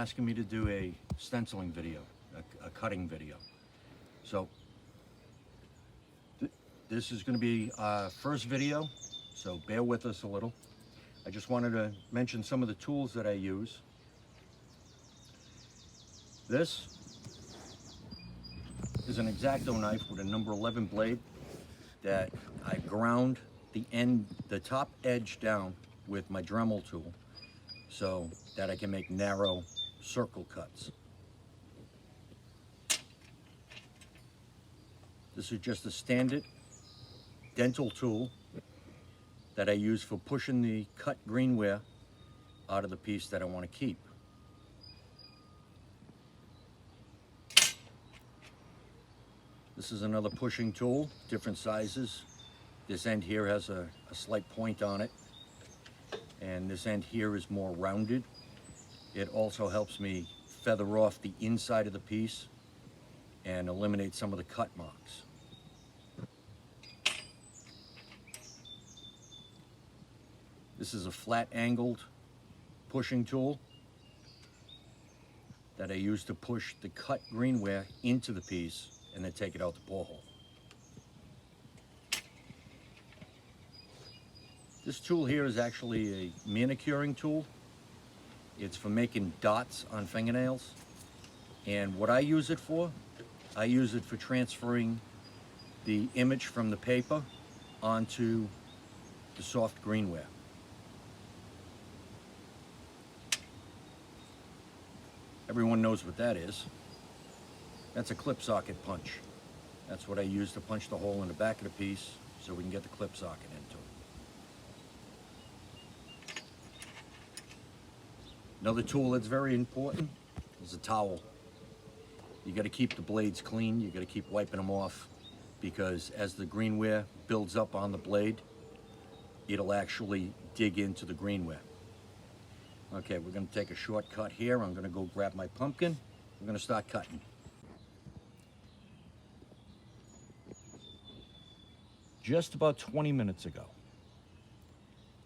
asking me to do a stenciling video, a cutting video. So this is going to be our first video, so bear with us a little. I just wanted to mention some of the tools that I use. This is an X-Acto knife with a number 11 blade that I ground the top edge down with my Dremel tool so that I can make narrow circle cuts. This is just a standard dental tool that I use for pushing the cut greenware out of the piece that I want to keep. This is another pushing tool, different sizes. This end here has a slight point on it, and this end here is more rounded. It also helps me feather off the inside of the piece and eliminate some of the cut marks. This is a flat angled pushing tool that I use to push the cut greenware into the piece and then take it out the bore hole. This tool here is actually a manicuring tool. It's for making dots on fingernails. And what I use it for, I use it for transferring the image from the paper onto the soft greenware. Everyone knows what that is. That's a clip socket punch. That's what I use to punch the hole in the back of the piece so we can get the clip socket into it. Another tool that's very important is a towel. You got to keep the blades clean. You got to keep wiping them off, because as the greenware builds up on the blade, it'll actually dig into the greenware. Okay, we're going to take a shortcut here. I'm going to go grab my pumpkin. We're going to start cutting. Just about 20 minutes ago.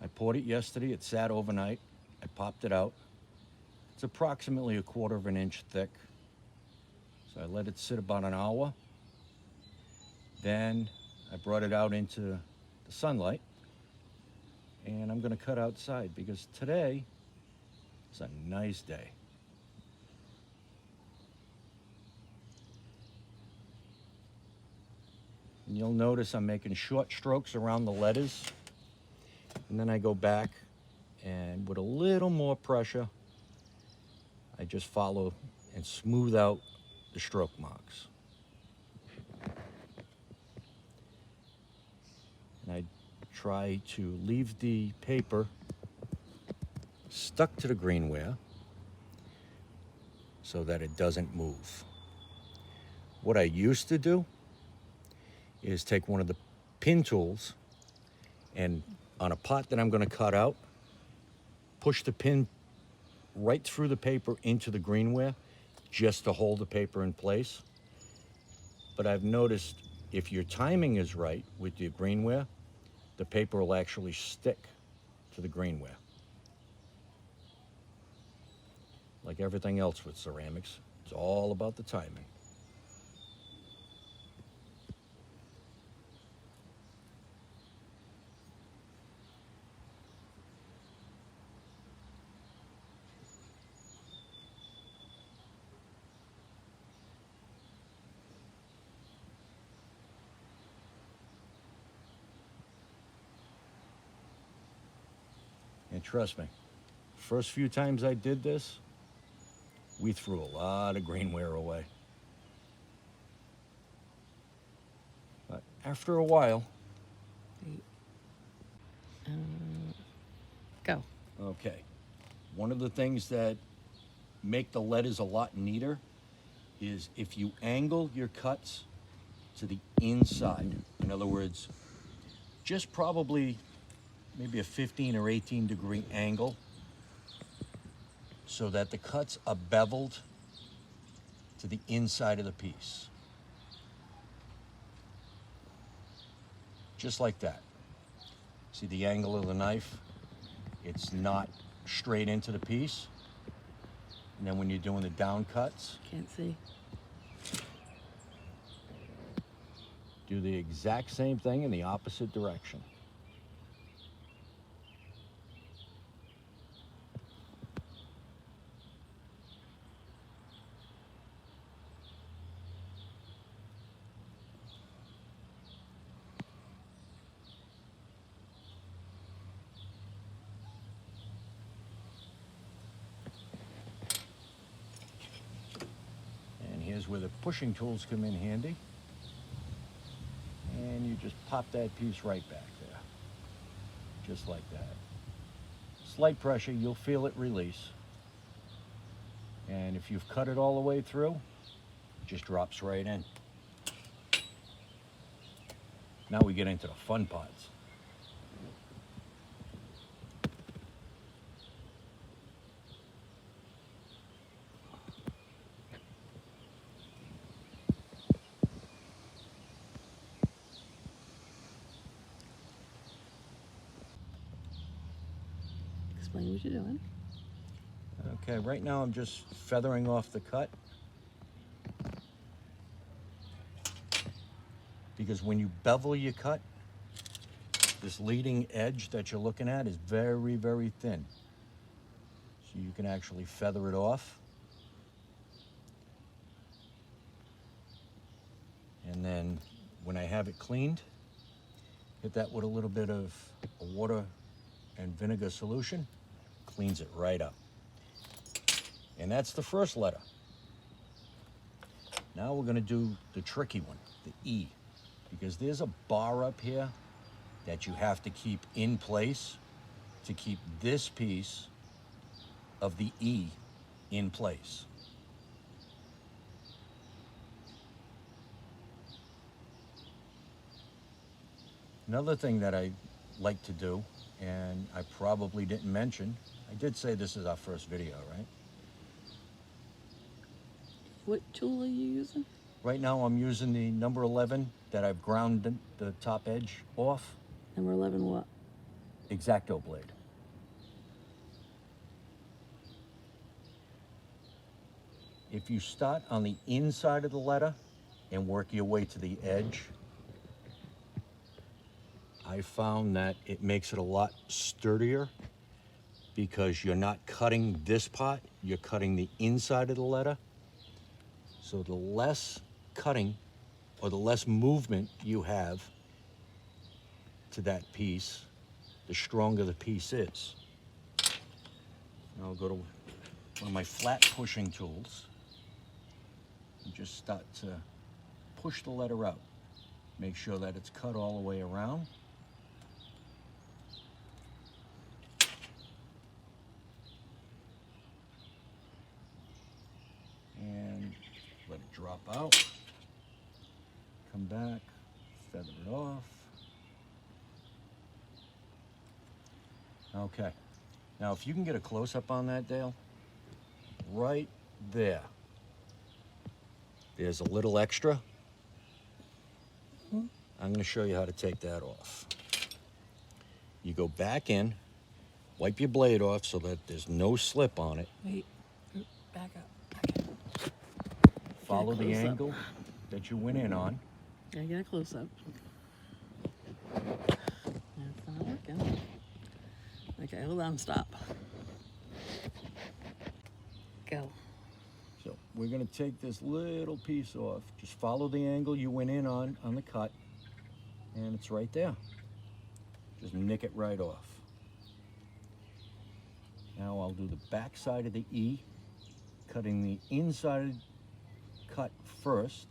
I poured it yesterday. It sat overnight. I popped it out. It's approximately 1/4 of an inch thick. So I let it sit about an hour. Then I brought it out into the sunlight. And I'm going to cut outside because today is a nice day. And you'll notice I'm making short strokes around the letters, and then I go back and with a little more pressure, I just follow and smooth out the stroke marks. And I try to leave the paper stuck to the greenware so that it doesn't move. What I used to do is take one of the pin tools and on a pot that I'm going to cut out, push the pin right through the paper into the greenware just to hold the paper in place. But I've noticed if your timing is right with your greenware, the paper will actually stick to the greenware. Like everything else with ceramics, it's all about the timing. And trust me, first few times I did this, we threw a lot of greenware away. But after a while... Go. Okay. One of the things that make the letters a lot neater is if you angle your cuts to the inside. In other words, just probably maybe a 15 or 18 degree angle so that the cuts are beveled to the inside of the piece. Just like that. See the angle of the knife? It's not straight into the piece. And then when you're doing the down cuts, Can't see. do the exact same thing in the opposite direction. And here's where the pushing tools come in handy. And you just pop that piece right back there, just like that. Slight pressure, you'll feel it release. And if you've cut it all the way through, it just drops right in. Now we get into the fun parts. Explain what you're doing. Okay, right now I'm just feathering off the cut. Because when you bevel your cut, this leading edge that you're looking at is very, very thin. So you can actually feather it off. And then when I have it cleaned, hit that with a little bit of a water and vinegar solution, cleans it right up. And that's the first letter. Now we're gonna do the tricky one, the E, because there's a bar up here that you have to keep in place to keep this piece of the E in place. Another thing that I like to do, and I probably didn't mention, I did say this is our first video, right? What tool are you using? Right now I'm using the number 11 that I've ground the top edge off. Number 11 what? X-Acto blade. If you start on the inside of the letter and work your way to the edge, I found that it makes it a lot sturdier because you're not cutting this part, you're cutting the inside of the letter. So the less cutting or the less movement you have to that piece, the stronger the piece is. Now I'll go to one of my flat pushing tools and just start to push the letter out. Make sure that it's cut all the way around. And let it drop out. Come back, feather it off. Okay, now if you can get a close-up on that, Dale, right there, there's a little extra. I'm gonna show you how to take that off. You go back in, wipe your blade off so that there's no slip on it. Wait, back up. Okay. Follow the close-up. angle that you went in on. Gotta get a close-up. That's not working. Okay, hold on, stop. Go. So we're gonna take this little piece off. Just follow the angle you went in on the cut, and it's right there. Just nick it right off. Now I'll do the back side of the E, cutting the inside cut first.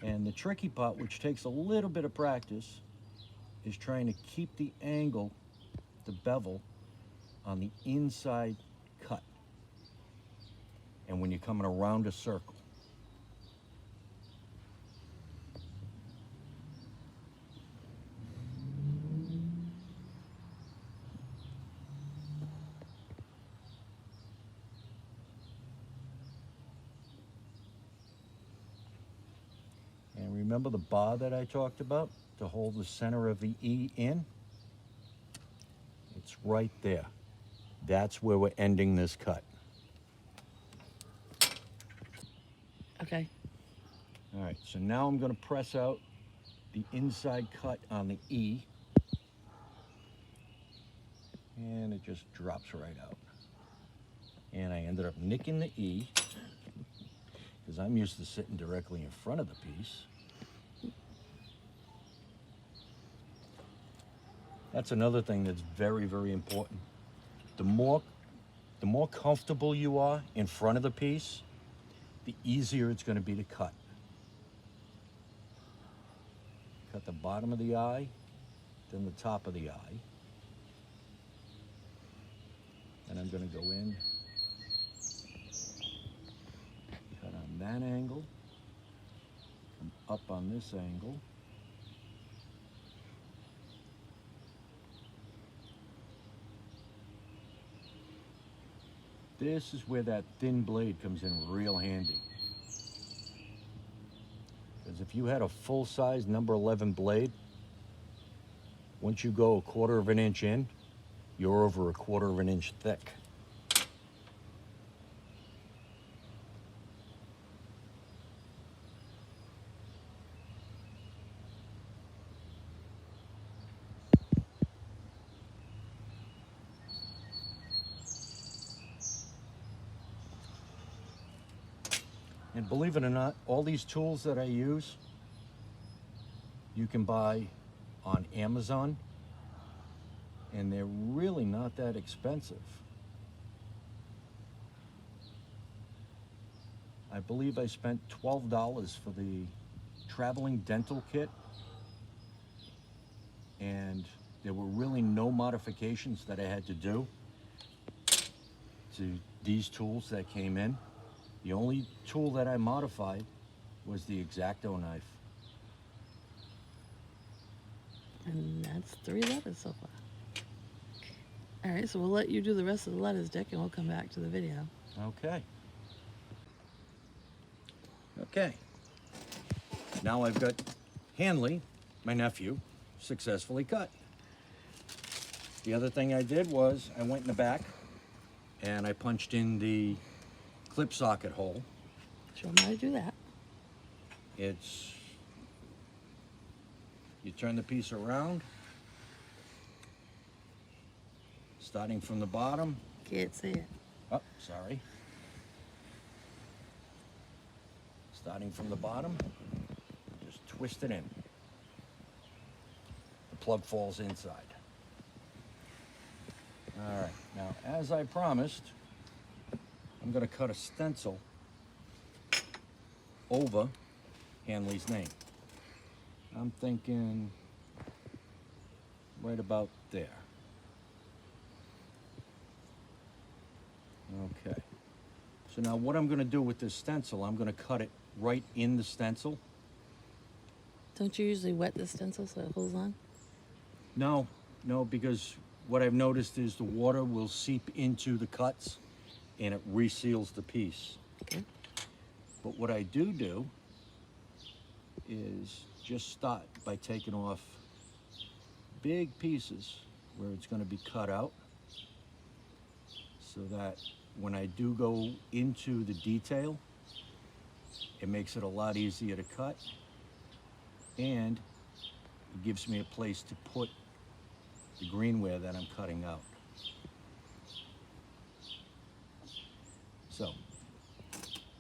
And the tricky part, which takes a little bit of practice, is trying to keep the angle, the bevel, on the inside cut. And when you're coming around a circle. And remember the bar that I talked about to hold the center of the E in? It's right there. That's where we're ending this cut. Okay. All right, so now I'm going to press out the inside cut on the E, and it just drops right out. And I ended up nicking the E because I'm used to sitting directly in front of the piece. That's another thing that's very, very important. The more comfortable you are in front of the piece, the easier it's going to be to cut. Cut the bottom of the eye, then the top of the eye. And I'm going to go in, cut on that angle, come up on this angle. This is where that thin blade comes in real handy. Because if you had a full-size number 11 blade, once you go 1/4 of an inch in, you're over 1/4 of an inch thick. And believe it or not, all these tools that I use, you can buy on Amazon, and they're really not that expensive. I believe I spent $12 for the traveling dental kit, and there were really no modifications that I had to do to these tools that came in. The only tool that I modified was the X-Acto knife. And that's 3 letters so far. All right, so we'll let you do the rest of the letters, Dick, and we'll come back to the video. Okay. Okay. Now I've got Hanley, my nephew, successfully cut. The other thing I did was I went in the back and I punched in the clip socket hole. Show them how to do that. It's, you turn the piece around, starting from the bottom. Can't see it. Oh, sorry. Starting from the bottom, just twist it in. The plug falls inside. All right, now as I promised, I'm going to cut a stencil over Hanley's name. I'm thinking right about there. Okay. So now what I'm going to do with this stencil, I'm going to cut it right in the stencil. Don't you usually wet the stencil so it holds on? No, because what I've noticed is the water will seep into the cuts and it reseals the piece. Okay. But what I do is just start by taking off big pieces where it's going to be cut out, so that when I do go into the detail, it makes it a lot easier to cut, and it gives me a place to put the greenware that I'm cutting out. So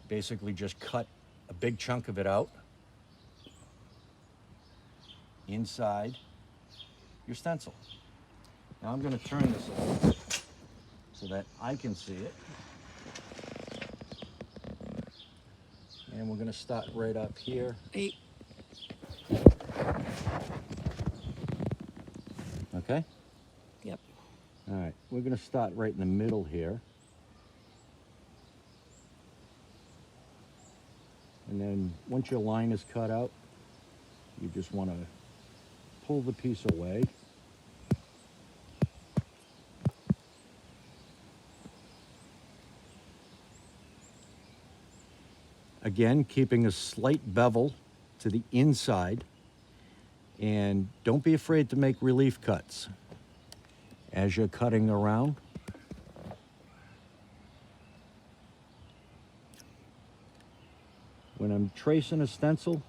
basically just cut a big chunk of it out inside your stencil. Now I'm going to turn this a little bit so that I can see it. And we're going to start right up here. Hey. Okay? Yep. All right, we're going to start right in the middle here. And then once your line is cut out, you just want to pull the piece away. Again, keeping a slight bevel to the inside, and don't be afraid to make relief cuts as you're cutting around. When I'm tracing a stencil,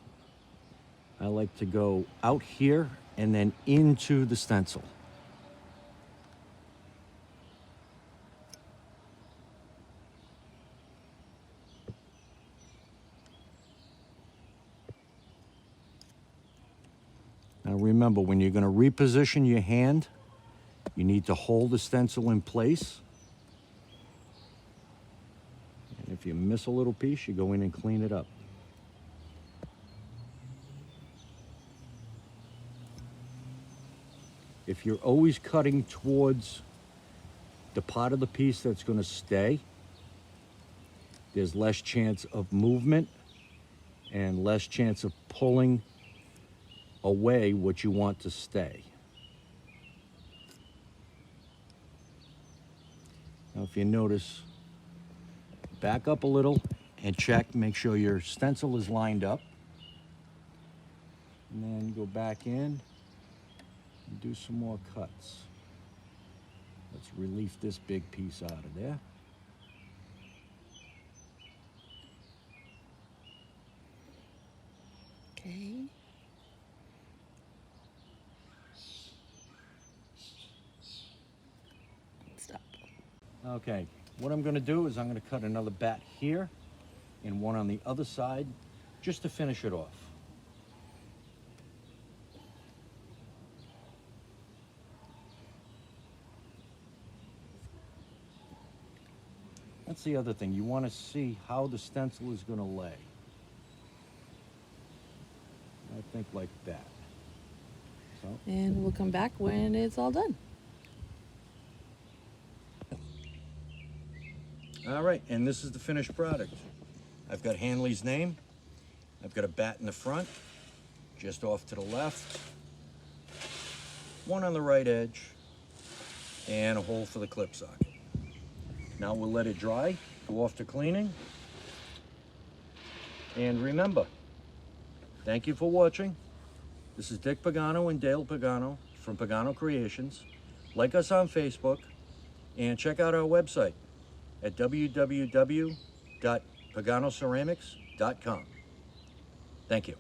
I like to go out here and then into the stencil. Now remember, when you're going to reposition your hand, you need to hold the stencil in place. And if you miss a little piece, you go in and clean it up. If you're always cutting towards the part of the piece that's going to stay, there's less chance of movement and less chance of pulling away what you want to stay. Now if you notice, back up a little and check, make sure your stencil is lined up. And then go back in and do some more cuts. Let's relief this big piece out of there. Okay. Stop. Okay, what I'm gonna do is I'm gonna cut another bat here and one on the other side just to finish it off. That's the other thing. You want to see how the stencil is going to lay. I think like that. So, And we'll come back when it's all done. all right, and this is the finished product. I've got Hanley's name. I've got a bat in the front, just off to the left, one on the right edge, and a hole for the clip socket. Now we'll let it dry, go off to cleaning. And remember, thank you for watching. This is Dick Pagano and Dale Pagano from Pagano Creations. Like us on Facebook and check out our website at www.paganoceramics.com. Thank you.